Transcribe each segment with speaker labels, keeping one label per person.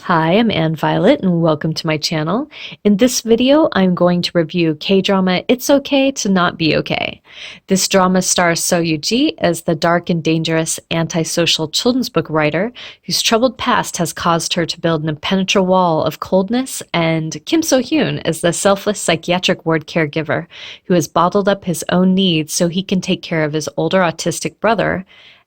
Speaker 1: Hi, I'm Anne Violet and welcome to my channel. In this video, I'm going to review K-drama It's Okay to Not Be Okay. This drama stars So Yoo-ji as the dark and dangerous antisocial children's book writer whose troubled past has caused her to build an impenetrable wall of coldness, and Kim So-hyun as the selfless psychiatric ward caregiver who has bottled up his own needs so he can take care of his older autistic brother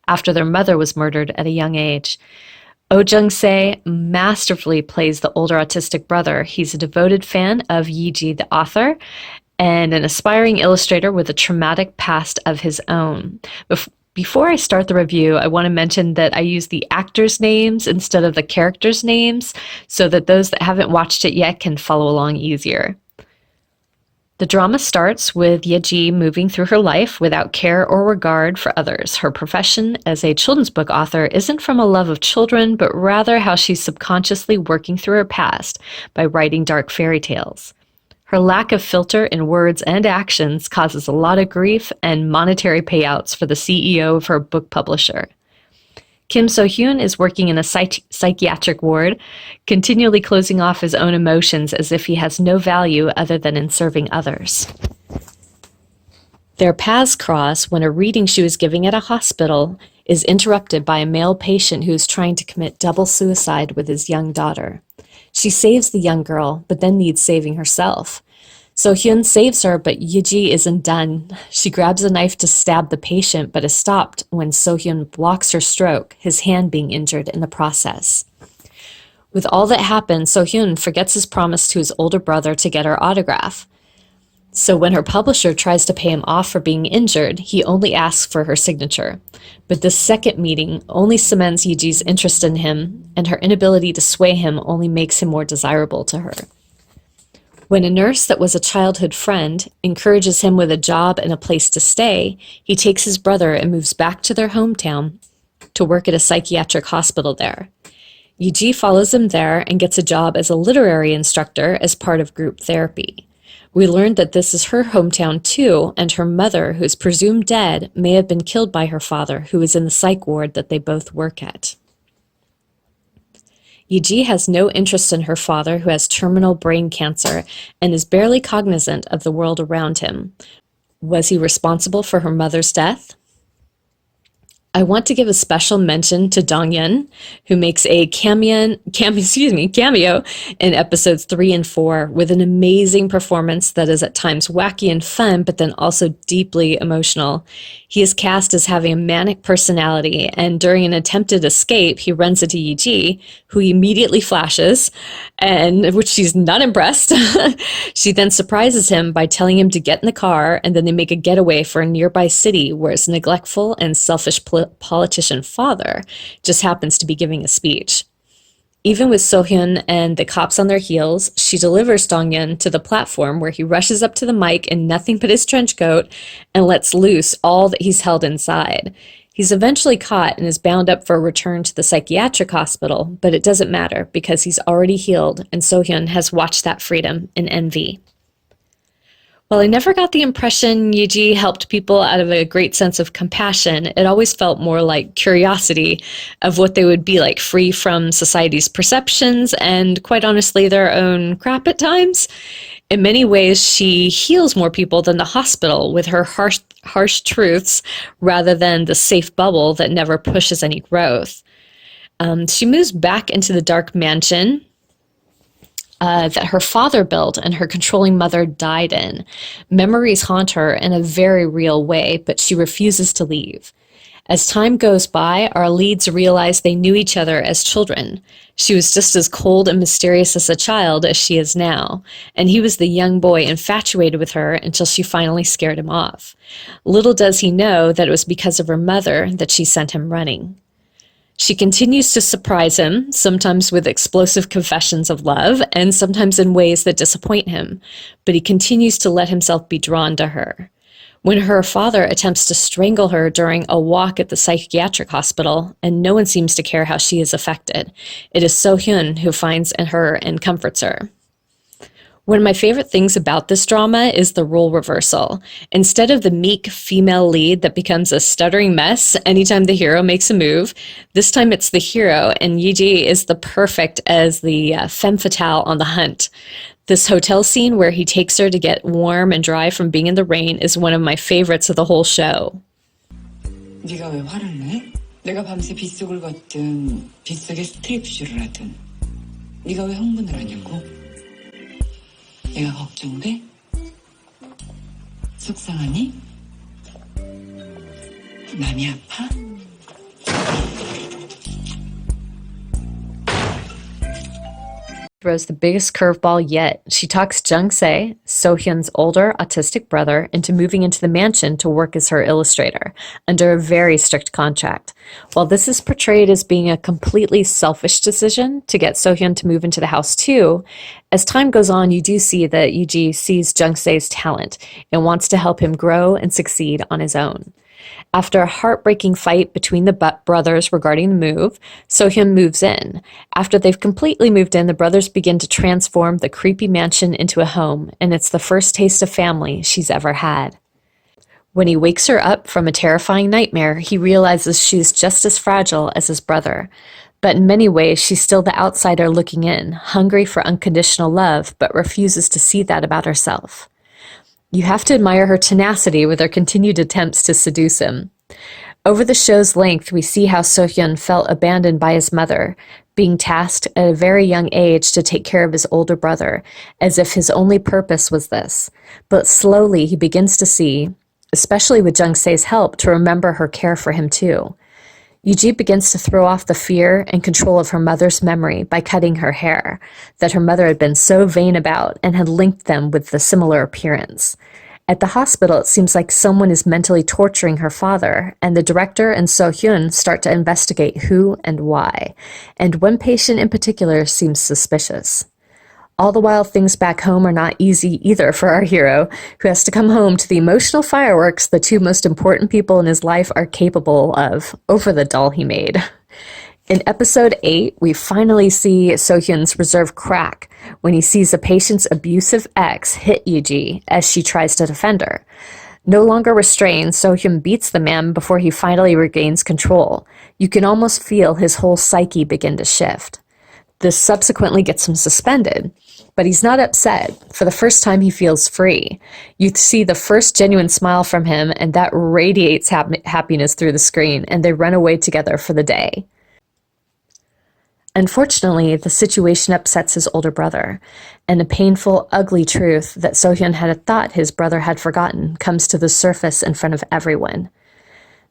Speaker 1: after their mother was murdered at a young age. Oh Jung-se masterfully plays the older autistic brother. He's a devoted fan of Yi-ji, the author, and an aspiring illustrator with a traumatic past of his own. Before I start the review, I want to mention that I use the actors' names instead of the characters' names so that those that haven't watched it yet can follow along easier. The drama starts with Yeji moving through her life without care or regard for others. Her profession as a children's book author isn't from a love of children, but rather how she's subconsciously working through her past by writing dark fairy tales. Her lack of filter in words and actions causes a lot of grief and monetary payouts for the CEO of her book publisher. Kim So-hyun is working in a psychiatric ward, continually closing off his own emotions as if he has no value other than in serving others. Their paths cross when a reading she was giving at a hospital is interrupted by a male patient who is trying to commit double suicide with his young daughter. She saves the young girl, but then needs saving herself. So-hyun saves her, but Yeji isn't done. She grabs a knife to stab the patient, but is stopped when So-hyun blocks her stroke, his hand being injured in the process. With all that happens, So-hyun forgets his promise to his older brother to get her autograph. So when her publisher tries to pay him off for being injured, he only asks for her signature. But this second meeting only cements Yeji's interest in him, and her inability to sway him only makes him more desirable to her. When a nurse that was a childhood friend encourages him with a job and a place to stay, he takes his brother and moves back to their hometown to work at a psychiatric hospital there. Yi-ji follows him there and gets a job as a literary instructor as part of group therapy. We learned that this is her hometown too, and her mother, who is presumed dead, may have been killed by her father, who is in the psych ward that they both work at. Yi-ji has no interest in her father, who has terminal brain cancer and is barely cognizant of the world around him. Was he responsible for her mother's death? I want to give a special mention to Dong-yeon, who makes a cameo in episodes 3 and 4 with an amazing performance that is at times wacky and fun, but then also deeply emotional. He is cast as having a manic personality, and during an attempted escape, he runs into Yi-ji, who he immediately flashes, and which she's not impressed. She then surprises him by telling him to get in the car, and then they make a getaway for a nearby city where his neglectful and selfish politician father just happens to be giving a speech. Even with So-hyun and the cops on their heels, she delivers Dong-yeon to the platform where he rushes up to the mic in nothing but his trench coat and lets loose all that he's held inside. He's eventually caught and is bound up for a return to the psychiatric hospital, but it doesn't matter because he's already healed and So-hyun has watched that freedom in envy. While I never got the impression Yi-ji helped people out of a great sense of compassion, it always felt more like curiosity of what they would be like, free from society's perceptions and, quite honestly, their own crap at times. In many ways, she heals more people than the hospital with her harsh truths rather than the safe bubble that never pushes any growth. She moves back into the dark mansion that her father built and her controlling mother died in. Memories haunt her in a very real way, but she refuses to leave. As time goes by, our leads realize they knew each other as children. She was just as cold and mysterious as a child as she is now, and he was the young boy infatuated with her until she finally scared him off. Little does he know that it was because of her mother that she sent him running. She continues to surprise him, sometimes with explosive confessions of love, and sometimes in ways that disappoint him, but he continues to let himself be drawn to her. When her father attempts to strangle her during a walk at the psychiatric hospital, and no one seems to care how she is affected, it is So-hyun who finds her and comforts her. One of my favorite things about this drama is the role reversal. Instead of the meek female lead that becomes a stuttering mess anytime the hero makes a move, this time it's the hero, and Yiji is the perfect as the femme fatale on the hunt. This hotel scene where he takes her to get warm and dry from being in the rain is one of my favorites of the whole show.
Speaker 2: 네가 왜 화를 내? 내가 밤새 빗속을 걷든 빗속에 스트립쇼를 하든 네가 왜 흥분을 하냐고? 내가 걱정돼? 속상하니? 마음이 아파?
Speaker 1: Throws the biggest curveball yet. She talks Jung-se, So-hyun's older autistic brother, into moving into the mansion to work as her illustrator, under a very strict contract. While this is portrayed as being a completely selfish decision to get So-hyun to move into the house too, as time goes on, you do see that Yuji sees Jung-se's talent and wants to help him grow and succeed on his own. After a heartbreaking fight between the brothers regarding the move, So-hyun moves in. After they've completely moved in, the brothers begin to transform the creepy mansion into a home, and it's the first taste of family she's ever had. When he wakes her up from a terrifying nightmare, he realizes she's just as fragile as his brother. But in many ways, she's still the outsider looking in, hungry for unconditional love, but refuses to see that about herself. You have to admire her tenacity with her continued attempts to seduce him. Over the show's length, we see how So-hyun felt abandoned by his mother, being tasked at a very young age to take care of his older brother, as if his only purpose was this. But slowly he begins to see, especially with Jung-se's help, to remember her care for him too. Yuji begins to throw off the fear and control of her mother's memory by cutting her hair, that her mother had been so vain about and had linked them with the similar appearance. At the hospital, it seems like someone is mentally torturing her father, and the director and So-hyun start to investigate who and why, and one patient in particular seems suspicious. All the while, things back home are not easy either for our hero, who has to come home to the emotional fireworks the two most important people in his life are capable of over the doll he made. In episode 8, we finally see So-hyun's reserve crack when he sees a patient's abusive ex hit Yuji as she tries to defend her. No longer restrained, So-hyun beats the man before he finally regains control. You can almost feel his whole psyche begin to shift. This subsequently gets him suspended, but he's not upset. For the first time, he feels free. You see the first genuine smile from him, and that radiates happiness through the screen, and they run away together for the day. Unfortunately, the situation upsets his older brother, and a painful, ugly truth that So-hyun had thought his brother had forgotten comes to the surface in front of everyone.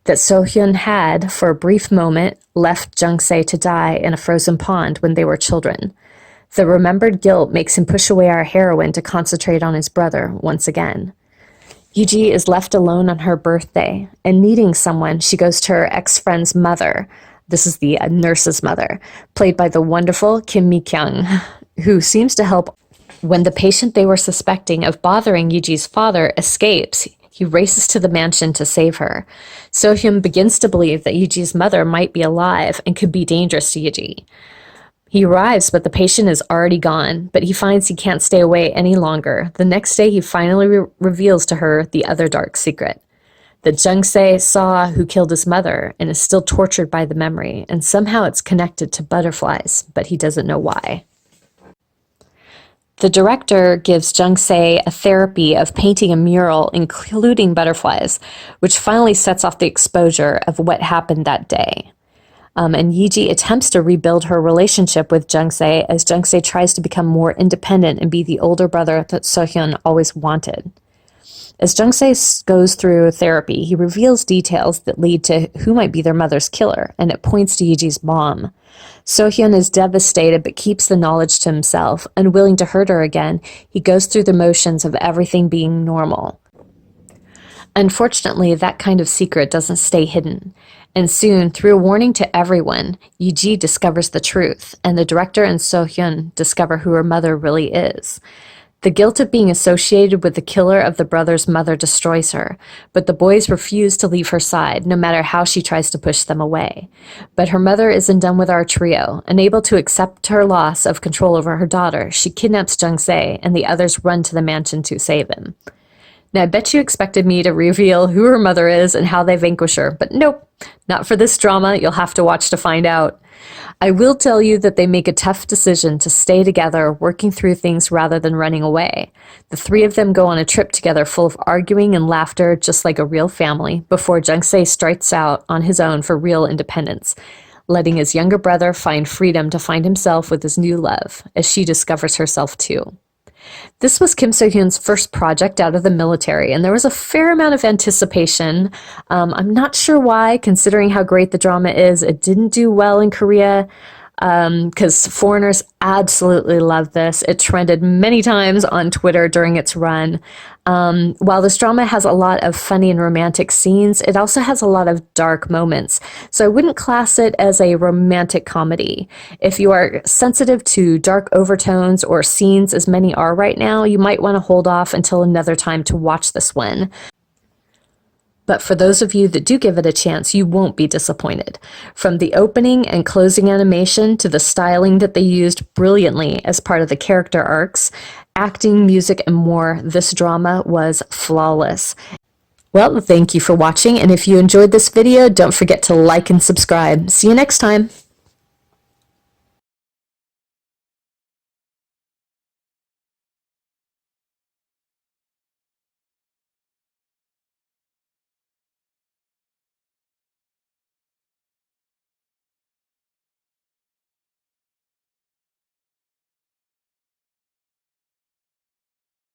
Speaker 1: That So-hyun had, for a brief moment, left Jung-se to die in a frozen pond when they were children. The remembered guilt makes him push away our heroine to concentrate on his brother once again. Yuji is left alone on her birthday, and needing someone, she goes to her ex-friend's mother. This is the nurse's mother, played by the wonderful Kim Mi-kyung, who seems to help. When the patient they were suspecting of bothering Yuji's father escapes, he races to the mansion to save her. So-hyun begins to believe that Yuji's mother might be alive and could be dangerous to Yuji. He arrives, but the patient is already gone, but he finds he can't stay away any longer. The next day, he finally reveals to her the other dark secret. That Jung-se saw who killed his mother and is still tortured by the memory, and somehow it's connected to butterflies, but he doesn't know why. The director gives Jung-se a therapy of painting a mural, including butterflies, which finally sets off the exposure of what happened that day. And Yiji attempts to rebuild her relationship with Jung-se as Jung-se tries to become more independent and be the older brother that So-hyun always wanted. As Jung-se goes through therapy, he reveals details that lead to who might be their mother's killer, and it points to Yuji's mom. So-hyun is devastated but keeps the knowledge to himself. Unwilling to hurt her again, he goes through the motions of everything being normal. Unfortunately, that kind of secret doesn't stay hidden, and soon, through a warning to everyone, Yuji discovers the truth, and the director and So-hyun discover who her mother really is. The guilt of being associated with the killer of the brother's mother destroys her, but the boys refuse to leave her side, no matter how she tries to push them away. But her mother isn't done with our trio. Unable to accept her loss of control over her daughter, she kidnaps Jung-se, and the others run to the mansion to save him. Now, I bet you expected me to reveal who her mother is and how they vanquish her, but nope, not for this drama. You'll have to watch to find out. I will tell you that they make a tough decision to stay together, working through things rather than running away. The three of them go on a trip together full of arguing and laughter, just like a real family, before Jung-se strikes out on his own for real independence, letting his younger brother find freedom to find himself with his new love, as she discovers herself too. This was Kim So-hyun's first project out of the military, and there was a fair amount of anticipation. I'm not sure why, considering how great the drama is. It didn't do well in Korea, because foreigners absolutely love this. It trended many times on Twitter during its run. While this drama has a lot of funny and romantic scenes, it also has a lot of dark moments. So I wouldn't class it as a romantic comedy. If you are sensitive to dark overtones or scenes, as many are right now, you might want to hold off until another time to watch this one. But for those of you that do give it a chance, you won't be disappointed. From the opening and closing animation to the styling that they used brilliantly as part of the character arcs, acting, music, and more, this drama was flawless. Well, thank you for watching, and if you enjoyed this video, don't forget to like and subscribe. See you next time!